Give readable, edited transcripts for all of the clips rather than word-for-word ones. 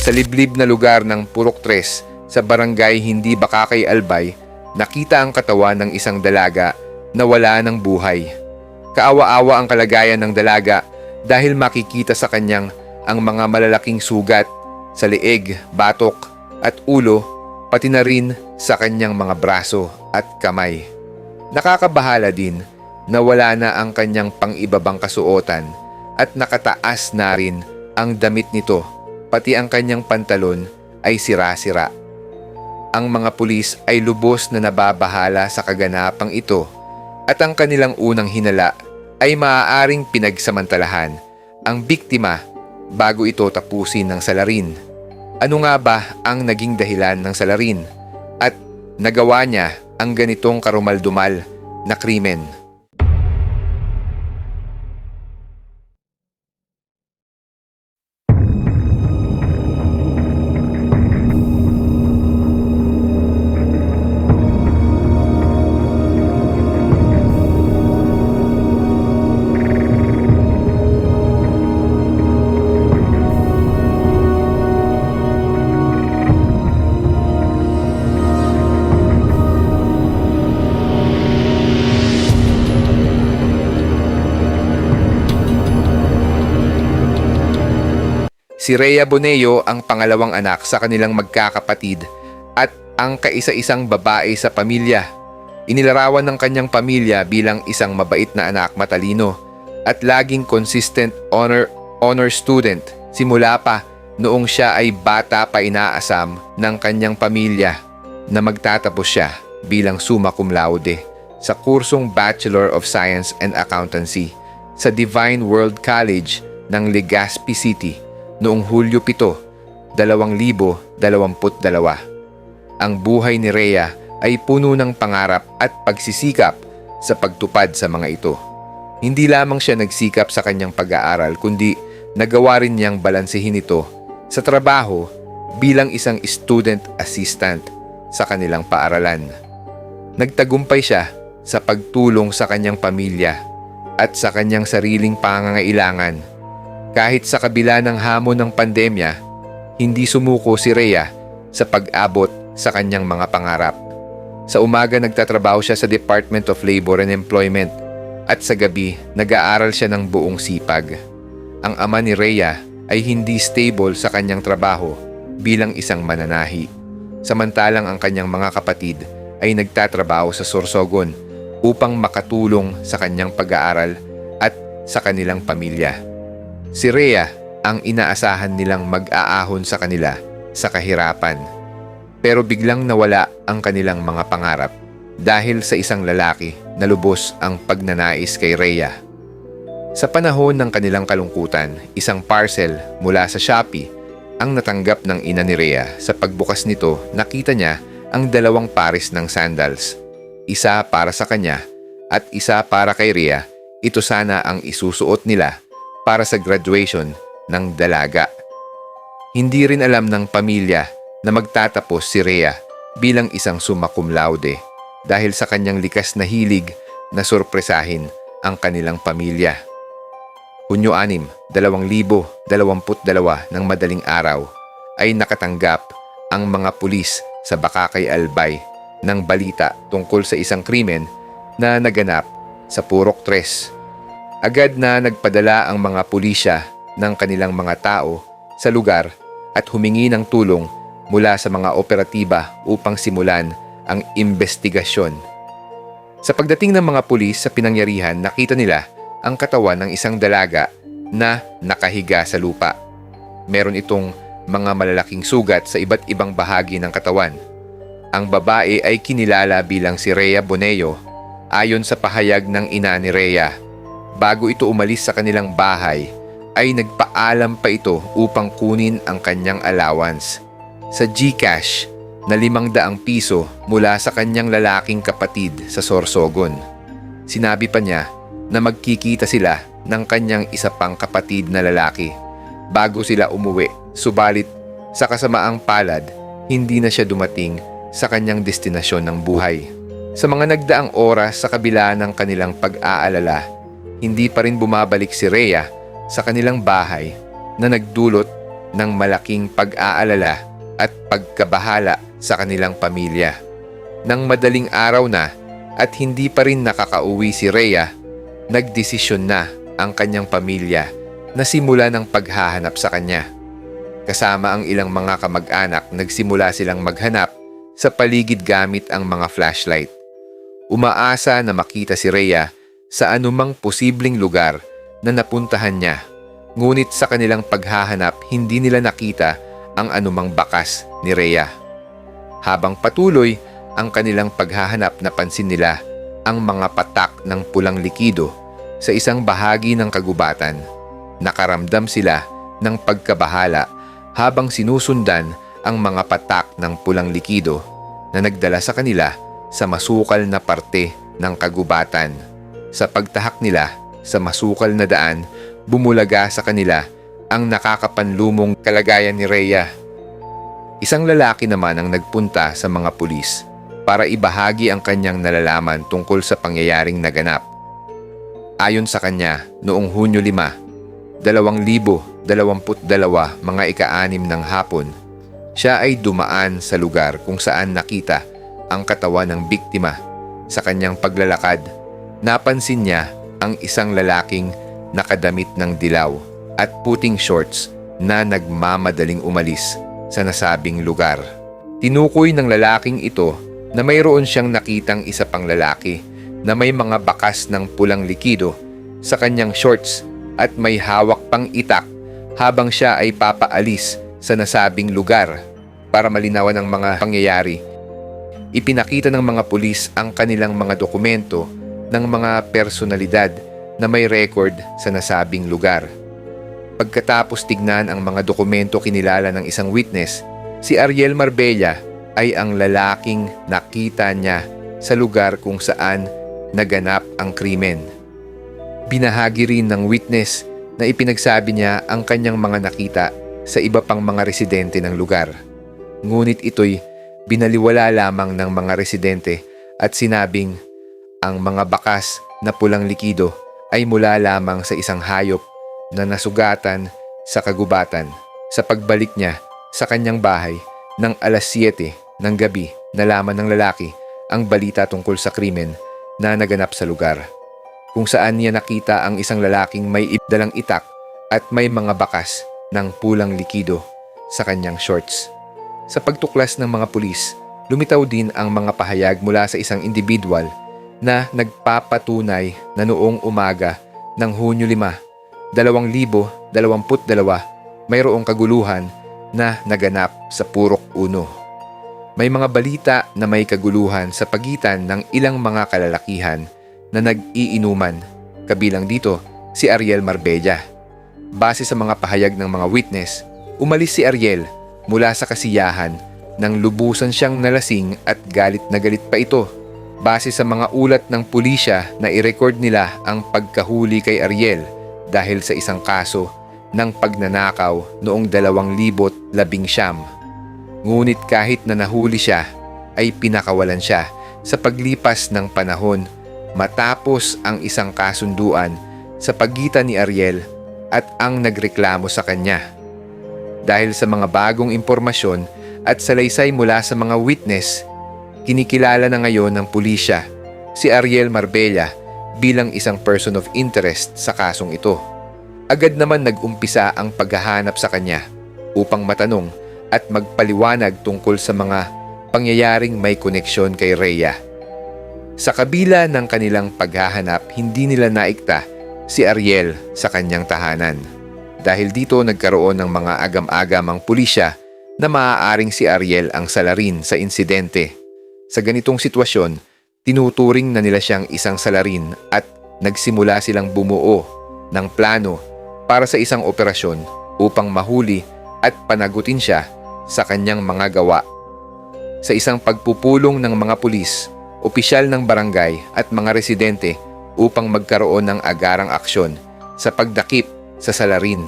Sa liblib na lugar ng Purok 3 sa barangay Hindi Bakakay, Albay, nakita ang katawan ng isang dalaga na wala ng buhay. Kaawa-awa ang kalagayan ng dalaga dahil makikita sa kanyang ang mga malalaking sugat sa leeg, batok at ulo, pati na rin sa kanyang mga braso at kamay. Nakakabahala din na wala na ang kanyang pang-ibabang kasuotan at nakataas na rin ang damit nito, pati ang kanyang pantalon ay sira-sira. Ang mga pulis ay lubos na nababahala sa kaganapang ito at ang kanilang unang hinala ay maaaring pinagsamantalahan ang biktima bago ito tapusin ng salarin. Ano nga ba ang naging dahilan ng salarin at nagawa niya ang ganitong karumaldumal na krimen? Si Rhea Boneo ang pangalawang anak sa kanilang magkakapatid at ang kaisa-isang babae sa pamilya. Inilarawan ng kanyang pamilya bilang isang mabait na anak, matalino at laging consistent honor student simula pa noong siya ay bata pa. Inaasam ng kanyang pamilya na magtatapos siya bilang summa cum laude sa kursong Bachelor of Science and Accountancy sa Divine World College ng Legazpi City noong Hulyo 7, 2022. Ang buhay ni Rhea ay puno ng pangarap at pagsisikap sa pagtupad sa mga ito. Hindi lamang siya nagsikap sa kanyang pag-aaral kundi nagawa rin niyang balansehin ito sa trabaho bilang isang student assistant sa kanilang paaralan. Nagtagumpay siya sa pagtulong sa kanyang pamilya at sa kanyang sariling pangangailangan. Kahit sa kabila ng hamon ng pandemya, hindi sumuko si Rhea sa pag-abot sa kanyang mga pangarap. Sa umaga nagtatrabaho siya sa Department of Labor and Employment at sa gabi nag-aaral siya ng buong sipag. Ang ama ni Rhea ay hindi stable sa kanyang trabaho bilang isang mananahi. Samantalang ang kanyang mga kapatid ay nagtatrabaho sa Sorsogon upang makatulong sa kanyang pag-aaral at sa kanilang pamilya. Si Rhea ang inaasahan nilang mag-aahon sa kanila sa kahirapan. Pero biglang nawala ang kanilang mga pangarap dahil sa isang lalaki na lubos ang pagnanais kay Rhea. Sa panahon ng kanilang kalungkutan, isang parcel mula sa Shopee ang natanggap ng ina ni Rhea. Sa pagbukas nito, nakita niya ang 2 pares ng sandals. Isa para sa kanya at isa para kay Rhea. Ito sana ang isusuot nila para sa graduation ng dalaga. Hindi rin alam ng pamilya na magtatapos si Rhea bilang isang summa cum laude dahil sa kanyang likas na hilig na sorpresahin ang kanilang pamilya. Hunyo 6, 2022 ng madaling araw ay nakatanggap ang mga pulis sa Bakakay, Albay ng balita tungkol sa isang krimen na naganap sa Purok 3. Agad na nagpadala ang mga pulisya ng kanilang mga tao sa lugar at humingi ng tulong mula sa mga operatiba upang simulan ang investigasyon. Sa pagdating ng mga pulis sa pinangyarihan, nakita nila ang katawan ng isang dalaga na nakahiga sa lupa. Meron itong mga malalaking sugat sa iba't ibang bahagi ng katawan. Ang babae ay kinilala bilang si Rhea Boneo ayon sa pahayag ng ina ni Rhea. Bago ito umalis sa kanilang bahay, ay nagpaalam pa ito upang kunin ang kanyang allowance sa GCash na 500 piso mula sa kanyang lalaking kapatid sa Sorsogon. Sinabi pa niya na magkikita sila ng kanyang isa pang kapatid na lalaki bago sila umuwi, subalit sa kasamaang palad, hindi na siya dumating sa kanyang destinasyon ng buhay. Sa mga nagdaang oras sa kabila ng kanilang pag-aalala, hindi pa rin bumabalik si Rhea sa kanilang bahay na nagdulot ng malaking pag-aalala at pagkabahala sa kanilang pamilya. Nang madaling araw na at hindi pa rin nakakauwi si Rhea, nagdesisyon na ang kanyang pamilya na simula ng paghahanap sa kanya. Kasama ang ilang mga kamag-anak, nagsimula silang maghanap sa paligid gamit ang mga flashlight. Umaasa na makita si Rhea sa anumang posibleng lugar na napuntahan niya. Ngunit sa kanilang paghahanap, hindi nila nakita ang anumang bakas ni Rhea. Habang patuloy ang kanilang paghahanap, napansin nila ang mga patak ng pulang likido sa isang bahagi ng kagubatan. Nakaramdam sila ng pagkabahala habang sinusundan ang mga patak ng pulang likido na nagdala sa kanila sa masukal na parte ng kagubatan. Sa pagtahak nila sa masukal na daan, bumulaga sa kanila ang nakakapanlumong kalagayan ni Rhea. Isang lalaki naman ang nagpunta sa mga pulis para ibahagi ang kanyang nalalaman tungkol sa pangyayaring naganap. Ayon sa kanya, noong Hunyo 5, 2022, mga ika-6 ng hapon, siya ay dumaan sa lugar kung saan nakita ang katawan ng biktima. Sa kanyang paglalakad, napansin niya ang isang lalaking nakadamit ng dilaw at puting shorts na nagmamadaling umalis sa nasabing lugar. Tinukoy ng lalaking ito na mayroon siyang nakitang isa pang lalaki na may mga bakas ng pulang likido sa kanyang shorts at may hawak pang itak habang siya ay papaalis sa nasabing lugar. Para malinawan ang mga pangyayari, ipinakita ng mga pulis ang kanilang mga dokumento ng mga personalidad na may record sa nasabing lugar. Pagkatapos tignan ang mga dokumento, kinilala ng isang witness, si Ariel Marbella ay ang lalaking nakita niya sa lugar kung saan naganap ang krimen. Binahagi rin ng witness na ipinagsabi niya ang kanyang mga nakita sa iba pang mga residente ng lugar. Ngunit ito'y binaliwala lamang ng mga residente at sinabing ang mga bakas na pulang likido ay mula lamang sa isang hayop na nasugatan sa kagubatan. Sa pagbalik niya sa kanyang bahay ng alas 7 ng gabi, nalaman ng lalaki ang balita tungkol sa krimen na naganap sa lugar, kung saan niya nakita ang isang lalaking may dalang itak at may mga bakas ng pulang likido sa kanyang shorts. Sa pagtuklas ng mga pulis, lumitaw din ang mga pahayag mula sa isang individual na nagpapatunay na noong umaga ng Hunyo 5, 2022, mayroong kaguluhan na naganap sa Purok 1. May mga balita na may kaguluhan sa pagitan ng ilang mga kalalakihan na nag-iinuman, kabilang dito si Ariel Marbella. Base sa mga pahayag ng mga witness, umalis si Ariel mula sa kasiyahan nang lubusan siyang nalasing at galit na galit pa ito. Base sa mga ulat ng pulisya na i-record nila ang pagkahuli kay Ariel dahil sa isang kaso ng pagnanakaw noong 2019. Ngunit kahit na nahuli siya, ay pinakawalan siya sa paglipas ng panahon matapos ang isang kasunduan sa pagitan ni Ariel at ang nagreklamo sa kanya. Dahil sa mga bagong impormasyon at salaysay mula sa mga witness, kinikilala na ngayon ng pulisya si Ariel Marbella bilang isang person of interest sa kasong ito. Agad naman nag-umpisa ang paghahanap sa kanya upang matanong at magpaliwanag tungkol sa mga pangyayaring may koneksyon kay Rhea. Sa kabila ng kanilang paghahanap, hindi nila naikta si Ariel sa kanyang tahanan. Dahil dito nagkaroon ng mga agam-agam ang pulisya na maaaring si Ariel ang salarin sa insidente. Sa ganitong sitwasyon, tinuturing na nila siyang isang salarin at nagsimula silang bumuo ng plano para sa isang operasyon upang mahuli at panagutin siya sa kanyang mga gawa. Sa isang pagpupulong ng mga pulis, opisyal ng barangay at mga residente upang magkaroon ng agarang aksyon sa pagdakip sa salarin.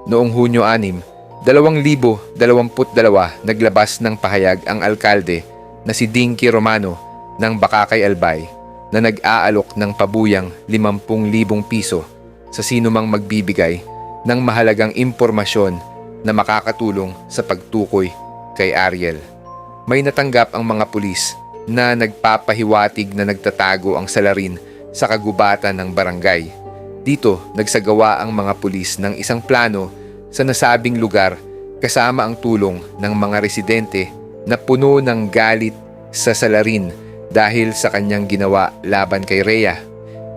Noong Hunyo 6, 2022, naglabas ng pahayag ang alkalde na si Dinky Romano ng Bakakay Albay na nag-aalok ng pabuyang 50,000 piso sa sinumang magbibigay ng mahalagang impormasyon na makakatulong sa pagtukoy kay Ariel. May natanggap ang mga pulis na nagpapahiwatig na nagtatago ang salarin sa kagubatan ng barangay. Dito, nagsagawa ang mga pulis ng isang plano sa nasabing lugar kasama ang tulong ng mga residente na puno ng galit sa salarin dahil sa kanyang ginawa laban kay Rhea.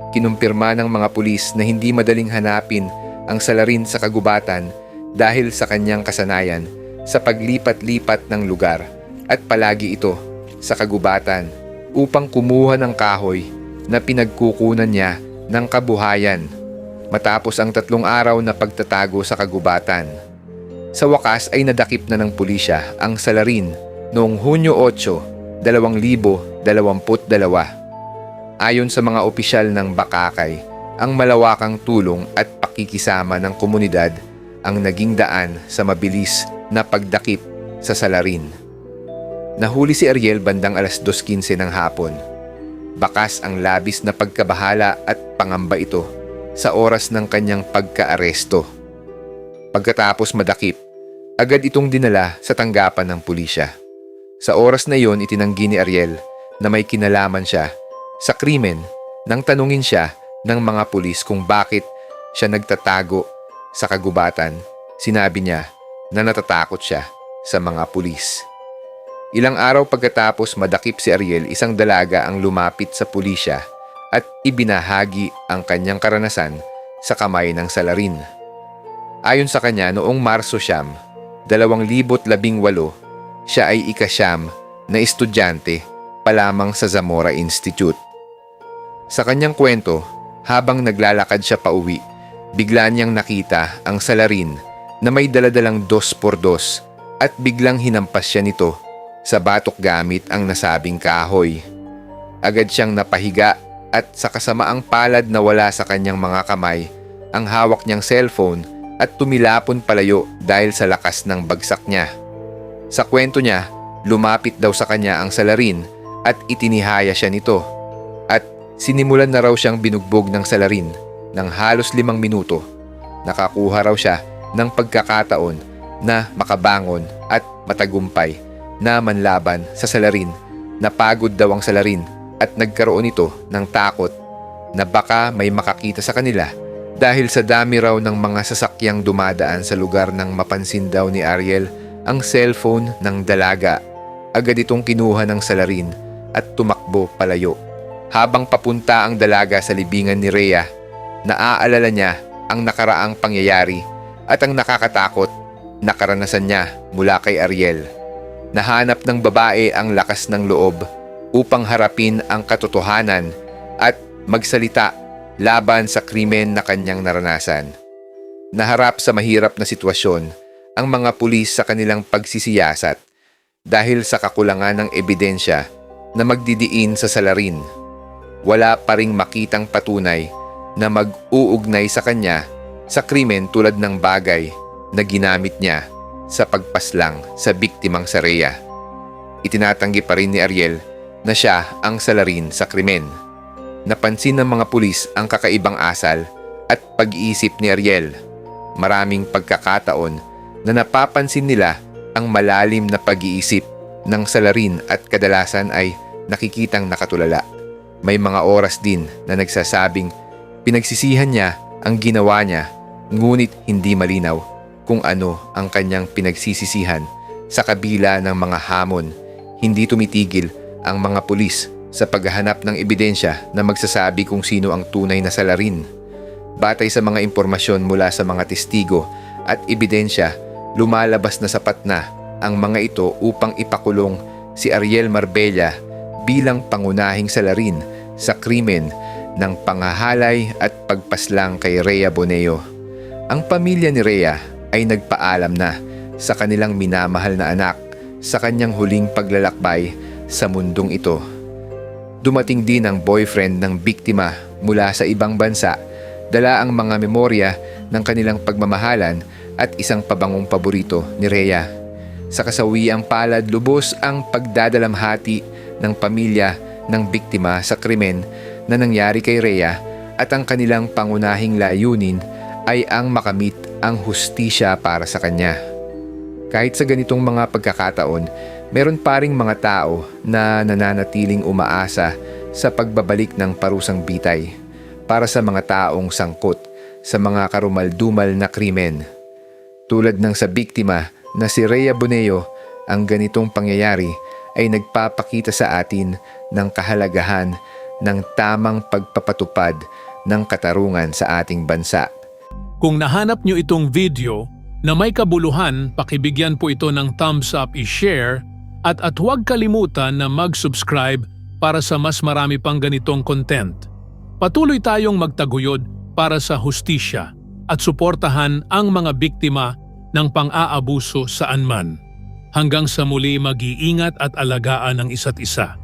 Kinumpirma ng mga pulis na hindi madaling hanapin ang salarin sa kagubatan dahil sa kanyang kasanayan sa paglipat-lipat ng lugar at palagi ito sa kagubatan upang kumuha ng kahoy na pinagkukunan niya ng kabuhayan matapos ang 3 araw na pagtatago sa kagubatan. Sa wakas ay nadakip na ng pulisya ang salarin noong Hunyo 8, 2022. Ayon sa mga opisyal ng Bakakay, ang malawakang tulong at pakikisama ng komunidad ang naging daan sa mabilis na pagdakip sa salarin. Nahuli si Ariel bandang 2:15 ng hapon. Bakas ang labis na pagkabahala at pangamba ito sa oras ng kanyang pagkaaresto. Pagkatapos madakip, agad itong dinala sa tanggapan ng pulisya. Sa oras na iyon, itinanggi ni Ariel na may kinalaman siya sa krimen nang tanungin siya ng mga pulis kung bakit siya nagtatago sa kagubatan. Sinabi niya na natatakot siya sa mga pulis. Ilang araw pagkatapos madakip si Ariel, isang dalaga ang lumapit sa pulisya at ibinahagi ang kanyang karanasan sa kamay ng salarin. Ayon sa kanya, noong Marso 2018, siya ay ika-9 na estudyante pa lamang sa Zamora Institute. Sa kanyang kwento, habang naglalakad siya pauwi, bigla niyang nakita ang salarin na may daladalang 2x2 at biglang hinampas siya nito sa batok gamit ang nasabing kahoy. Agad siyang napahiga at sa kasamaang palad na wala sa kanyang mga kamay ang hawak niyang cellphone at tumilapon palayo dahil sa lakas ng bagsak niya. Sa kwento niya, lumapit daw sa kanya ang salarin at itinihaya siya nito at sinimulan na raw siyang binugbog ng salarin ng halos 5 minuto. Nakakuha raw siya ng pagkakataon na makabangon at matagumpay na manlaban sa salarin. Napagod daw ang salarin at nagkaroon ito ng takot na baka may makakita sa kanila dahil sa dami raw ng mga sasakyang dumadaan sa lugar nang mapansin daw ni Ariel ang cellphone ng dalaga. Agad itong kinuha ng salarin at tumakbo palayo. Habang papunta ang dalaga sa libingan ni Rhea, naaalala niya ang nakaraang pangyayari at ang nakakatakot na karanasan niya mula kay Ariel. Nahanap ng babae ang lakas ng loob upang harapin ang katotohanan at magsalita laban sa krimen na kanyang naranasan. Naharap sa mahirap na sitwasyon ang mga pulis sa kanilang pagsisiyasat dahil sa kakulangan ng ebidensya na magdidiin sa salarin. Wala pa ring makitang patunay na mag-uugnay sa kanya sa krimen tulad ng bagay na ginamit niya sa pagpaslang sa biktimang si Rhea. Itinatanggi pa rin ni Ariel na siya ang salarin sa krimen. Napansin ng mga pulis ang kakaibang asal at pag-iisip ni Ariel. Maraming pagkakataon na napapansin nila ang malalim na pag-iisip ng salarin at kadalasan ay nakikitang nakatulala. May mga oras din na nagsasabing pinagsisihan niya ang ginawa niya, ngunit hindi malinaw kung ano ang kanyang pinagsisisihan. Sa kabila ng mga hamon, hindi tumitigil ang mga pulis sa paghahanap ng ebidensya na magsasabi kung sino ang tunay na salarin. Batay sa mga impormasyon mula sa mga testigo at ebidensya, lumalabas na sapat na ang mga ito upang ipakulong si Ariel Marbella bilang pangunahing salarin sa krimen ng pangahalay at pagpaslang kay Rhea Boneo. Ang pamilya ni Rhea ay nagpaalam na sa kanilang minamahal na anak sa kanyang huling paglalakbay sa mundong ito. Dumating din ang boyfriend ng biktima mula sa ibang bansa, dala ang mga memorya ng kanilang pagmamahalan at isang pabangong paborito ni Rhea. Sa kasawiang palad, lubos ang pagdadalamhati ng pamilya ng biktima sa krimen na nangyari kay Rhea at ang kanilang pangunahing layunin ay ang makamit ang hustisya para sa kanya. Kahit sa ganitong mga pagkakataon, meron pa ring mga tao na nananatiling umaasa sa pagbabalik ng parusang bitay para sa mga taong sangkot sa mga karumaldumal na krimen. Tulad ng sa biktima na si Rhea Boneo, ang ganitong pangyayari ay nagpapakita sa atin ng kahalagahan ng tamang pagpapatupad ng katarungan sa ating bansa. Kung nahanap nyo itong video na may kabuluhan, pakibigyan po ito ng thumbs up, i-share at huwag kalimutan na mag-subscribe para sa mas marami pang ganitong content. Patuloy tayong magtaguyod para sa hustisya at suportahan ang mga biktima ng pang-aabuso saan man. Hanggang sa muli, mag-iingat at alagaan ang isa't isa.